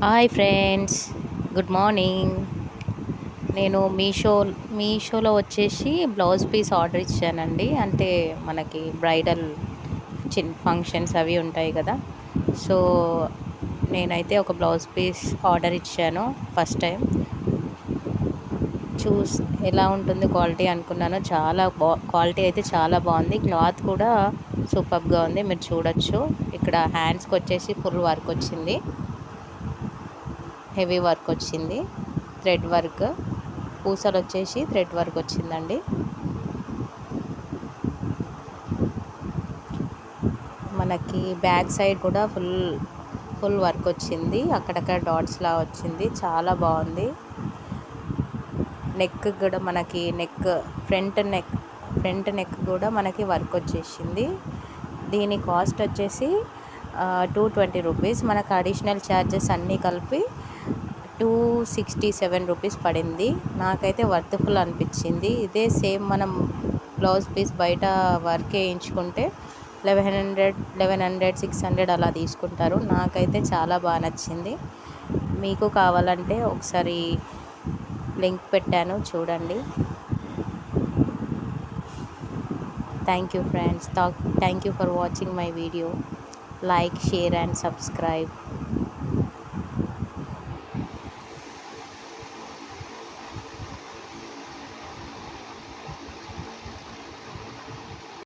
Hi friends, good morning. నేను మీషోలో వచ్చేసి బ్లౌజ్ పీస్ ఆర్డర్ ఇచ్చానండి. అంటే మనకి బ్రైడల్ ఫంక్షన్స్ అవి ఉంటాయి కదా. సో నేనైతే ఒక బ్లౌజ్ పీస్ ఆర్డర్ ఇచ్చాను. ఫస్ట్ టైం ఎలా ఉంటుంది క్వాలిటీ అనుకున్నాను. క్వాలిటీ అయితే చాలా బాగుంది. క్లాత్ కూడా సూపర్గా ఉంది. మీరు చూడొచ్చు. ఇక్కడ హ్యాండ్స్కి వచ్చేసి ఫుల్ వర్క్ వచ్చింది, హెవీ వర్క్ వచ్చింది, థ్రెడ్ వర్క్, పూసలు వచ్చేసి థ్రెడ్ వర్క్ వచ్చిందండి. మనకి బ్యాక్ సైడ్ కూడా ఫుల్ వర్క్ వచ్చింది. అక్కడక్కడ డాట్స్ లా వచ్చింది. చాలా బాగుంది. నెక్ కూడా మనకి ఫ్రంట్ నెక్ కూడా మనకి వర్క్ వచ్చేసింది. దీని కాస్ట్ వచ్చేసి 220 రూపీస్. మనకు అడిషనల్ ఛార్జెస్ అన్నీ కలిపి 267 రూపీస్ పడింది. నాకైతే వర్త్ఫుల్ అనిపించింది. ఇదే సేమ్ మనం బ్లౌజ్ పీస్ బయట వర్క్ వేయించుకుంటే 1100 600 అలా తీసుకుంటారు. నాకైతే చాలా బాగా నచ్చింది. మీకు కావాలంటే ఒకసారి లింక్ పెట్టాను, చూడండి. Thank you friends. Thank you for watching my video. Like, share and subscribe.